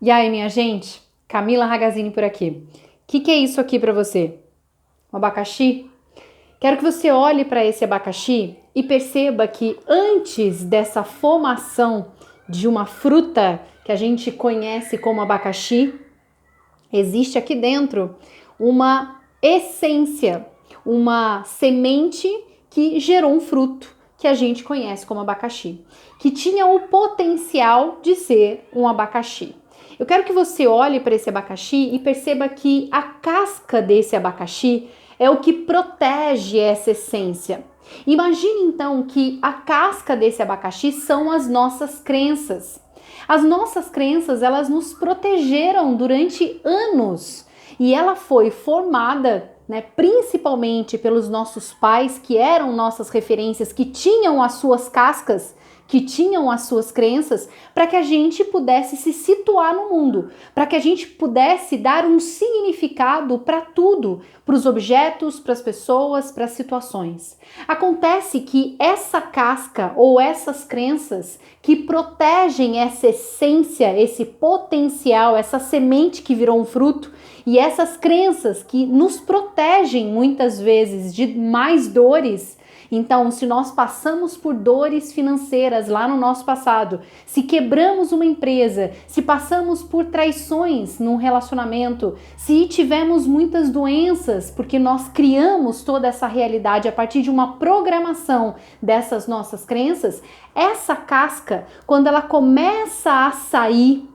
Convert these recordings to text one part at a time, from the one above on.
E aí, minha gente? Camila Ragazzini por aqui. O que é isso aqui para você? Um abacaxi? Quero que você olhe para esse abacaxi e perceba que antes dessa formação de uma fruta que a gente conhece como abacaxi, existe aqui dentro uma essência, uma semente que gerou um fruto que a gente conhece como abacaxi, que tinha o potencial de ser um abacaxi. Eu quero que você olhe para esse abacaxi e perceba que a casca desse abacaxi é o que protege essa essência. Imagine então que a casca desse abacaxi são as nossas crenças. As nossas crenças, elas nos protegeram durante anos e ela foi formada, principalmente pelos nossos pais, que eram nossas referências, que tinham as suas cascas, que tinham as suas crenças, para que a gente pudesse se situar no mundo, para que a gente pudesse dar um significado para tudo, para os objetos, para as pessoas, para as situações. Acontece que essa casca ou essas crenças que protegem essa essência, esse potencial, essa semente que virou um fruto, e essas crenças que nos protegem muitas vezes de mais dores. Então, se nós passamos por dores financeiras lá no nosso passado, se quebramos uma empresa, se passamos por traições num relacionamento, se tivemos muitas doenças, porque nós criamos toda essa realidade a partir de uma programação dessas nossas crenças, essa casca, quando ela começa a sair,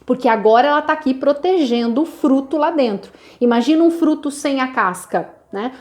porque agora ela está aqui protegendo o fruto lá dentro. Imagina um fruto sem a casca.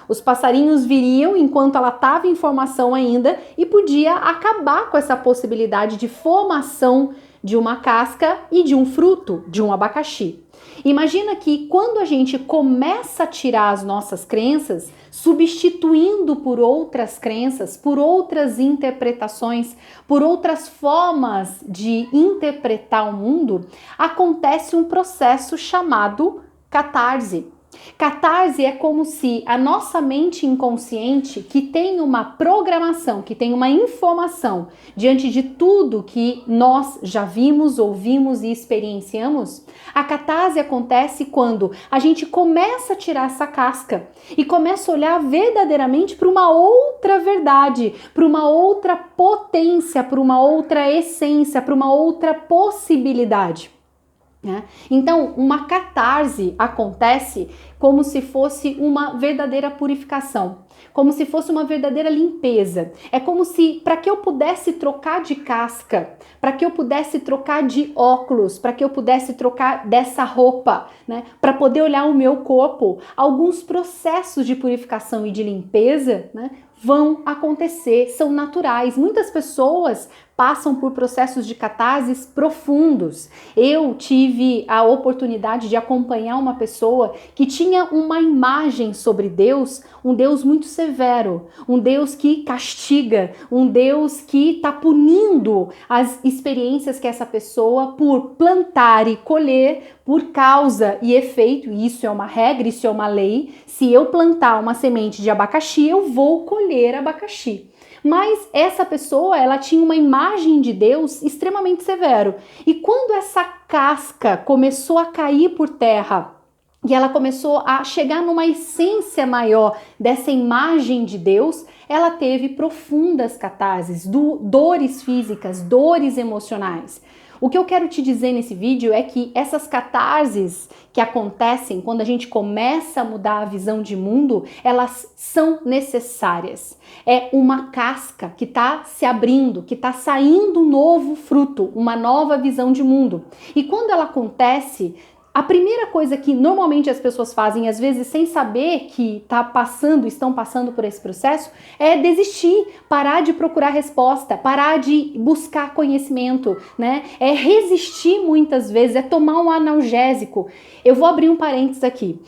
Os passarinhos viriam enquanto ela estava em formação ainda e podia acabar com essa possibilidade de formação de uma casca e de um fruto, de um abacaxi. Imagina que quando a gente começa a tirar as nossas crenças, substituindo por outras crenças, por outras interpretações, por outras formas de interpretar o mundo, acontece um processo chamado catarse. Catarse é como se a nossa mente inconsciente, que tem uma programação, que tem uma informação diante de tudo que nós já vimos, ouvimos e experienciamos, a catarse acontece quando a gente começa a tirar essa casca e começa a olhar verdadeiramente para uma outra verdade, para uma outra potência, para uma outra essência, para uma outra possibilidade. Então, uma catarse acontece como se fosse uma verdadeira purificação, como se fosse uma verdadeira limpeza. É como se, para que eu pudesse trocar de casca, para que eu pudesse trocar de óculos, para que eu pudesse trocar dessa roupa, para poder olhar o meu corpo, alguns processos de purificação e de limpeza, vão acontecer, são naturais. Muitas pessoas passam por processos de catarses profundos. Eu tive a oportunidade de acompanhar uma pessoa que tinha uma imagem sobre Deus, um Deus muito severo, um Deus que castiga, um Deus que está punindo as experiências que essa pessoa, por plantar e colher, por causa e efeito, e isso é uma regra, isso é uma lei. Se eu plantar uma semente de abacaxi, eu vou colher abacaxi. Mas essa pessoa, ela tinha uma imagem de Deus extremamente severo. E quando essa casca começou a cair por terra e ela começou a chegar numa essência maior dessa imagem de Deus, ela teve profundas catarses, dores físicas, dores emocionais. O que eu quero te dizer nesse vídeo é que essas catarses que acontecem quando a gente começa a mudar a visão de mundo, elas são necessárias. É uma casca que está se abrindo, que está saindo um novo fruto, uma nova visão de mundo. E quando ela acontece, a primeira coisa que normalmente as pessoas fazem, às vezes sem saber que estão passando por esse processo, é desistir, parar de procurar resposta, parar de buscar conhecimento, É resistir muitas vezes, é tomar um analgésico. Eu vou abrir um parênteses aqui.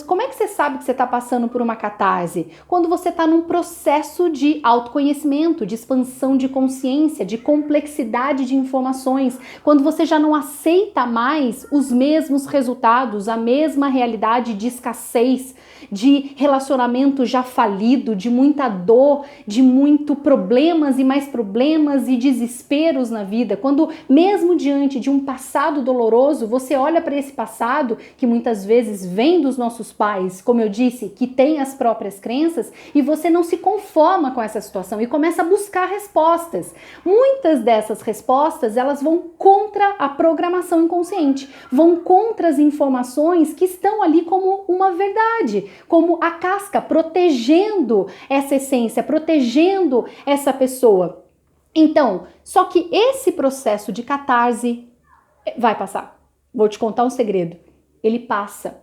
Como é que você sabe que você está passando por uma catarse? Quando você está num processo de autoconhecimento, de expansão de consciência, de complexidade de informações, quando você já não aceita mais os mesmos mesmos resultados, a mesma realidade de escassez, de relacionamento já falido, de muita dor, de muito problemas e mais problemas e desesperos na vida. Quando mesmo diante de um passado doloroso, você olha para esse passado que muitas vezes vem dos nossos pais, como eu disse, que tem as próprias crenças, e você não se conforma com essa situação e começa a buscar respostas. Muitas dessas respostas, elas vão contra a programação inconsciente, vão contra as informações que estão ali como uma verdade, como a casca, protegendo essa essência, protegendo essa pessoa. Então, só que esse processo de catarse vai passar. Vou te contar um segredo. Ele passa.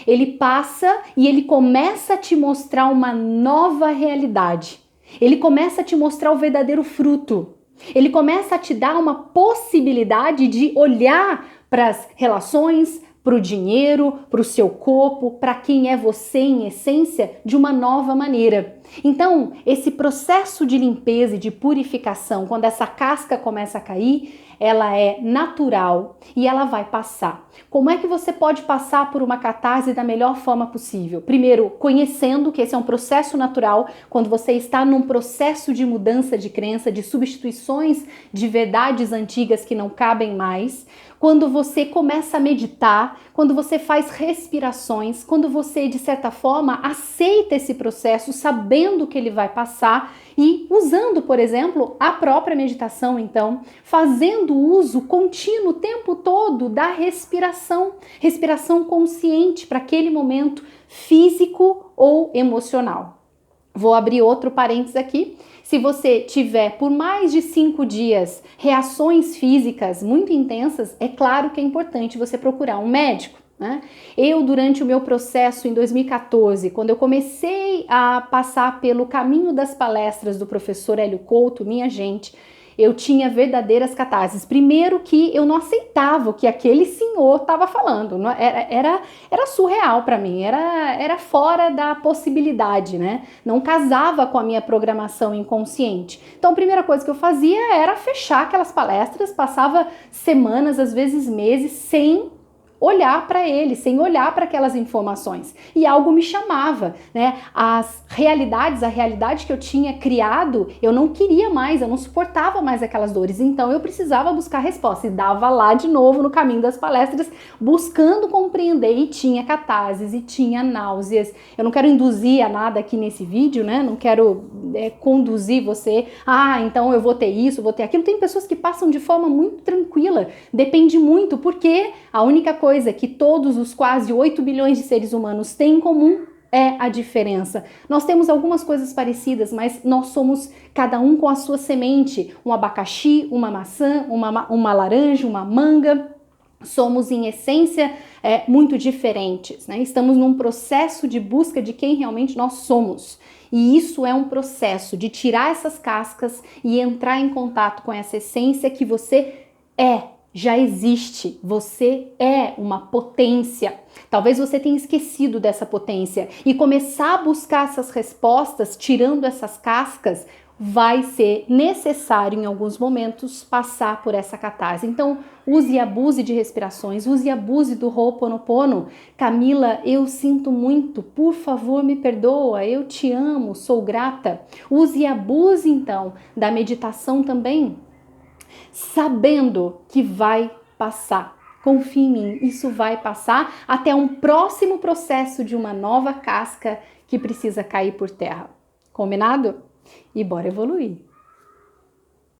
Ele passa e ele começa a te mostrar uma nova realidade. Ele começa a te mostrar o verdadeiro fruto. Ele começa a te dar uma possibilidade de olhar para as relações, para o dinheiro, para o seu corpo, para quem é você em essência, de uma nova maneira. Então, esse processo de limpeza e de purificação, quando essa casca começa a cair, ela é natural e ela vai passar. Como é que você pode passar por uma catarse da melhor forma possível? Primeiro, conhecendo que esse é um processo natural, quando você está num processo de mudança de crença, de substituições de verdades antigas que não cabem mais. Quando você começa a meditar, quando você faz respirações, quando você, de certa forma, aceita esse processo, sabendo que ele vai passar e usando, por exemplo, a própria meditação, então, fazendo uso contínuo o tempo todo da respiração, respiração consciente para aquele momento físico ou emocional. Vou abrir outro parênteses aqui. Se você tiver por mais de 5 dias reações físicas muito intensas, é claro que é importante você procurar um médico, né? Eu, durante o meu processo em 2014, quando eu comecei a passar pelo caminho das palestras do professor Hélio Couto, minha gente, eu tinha verdadeiras catarses. Primeiro que eu não aceitava o que aquele senhor estava falando. Era surreal para mim, era fora da possibilidade, né? Não casava com a minha programação inconsciente. Então a primeira coisa que eu fazia era fechar aquelas palestras, passava semanas, às vezes meses, sem olhar para ele, sem olhar para aquelas informações. E algo me chamava, né? A realidade que eu tinha criado, eu não queria mais, eu não suportava mais aquelas dores. Então eu precisava buscar resposta. E dava lá de novo no caminho das palestras, buscando compreender. E tinha catarses, e tinha náuseas. Eu não quero induzir a nada aqui nesse vídeo, né? Não quero conduzir você. Ah, então eu vou ter isso, vou ter aquilo. Tem pessoas que passam de forma muito tranquila. Depende muito, porque a única coisa que todos os quase 8 bilhões de seres humanos têm em comum é a diferença. Nós temos algumas coisas parecidas, mas nós somos cada um com a sua semente. Um abacaxi, uma maçã, uma laranja, uma manga. Somos, em essência, muito diferentes, né? Estamos num processo de busca de quem realmente nós somos. E isso é um processo de tirar essas cascas e entrar em contato com essa essência que você já existe, você é uma potência. Talvez você tenha esquecido dessa potência e começar a buscar essas respostas, tirando essas cascas, vai ser necessário em alguns momentos passar por essa catarse. Então, use e abuse de respirações, use e abuse do Ho'oponopono. Camila, eu sinto muito, por favor me perdoa, eu te amo, sou grata. Use e abuse então da meditação também, sabendo que vai passar. Confie em mim, isso vai passar até um próximo processo de uma nova casca que precisa cair por terra. Combinado? E bora evoluir!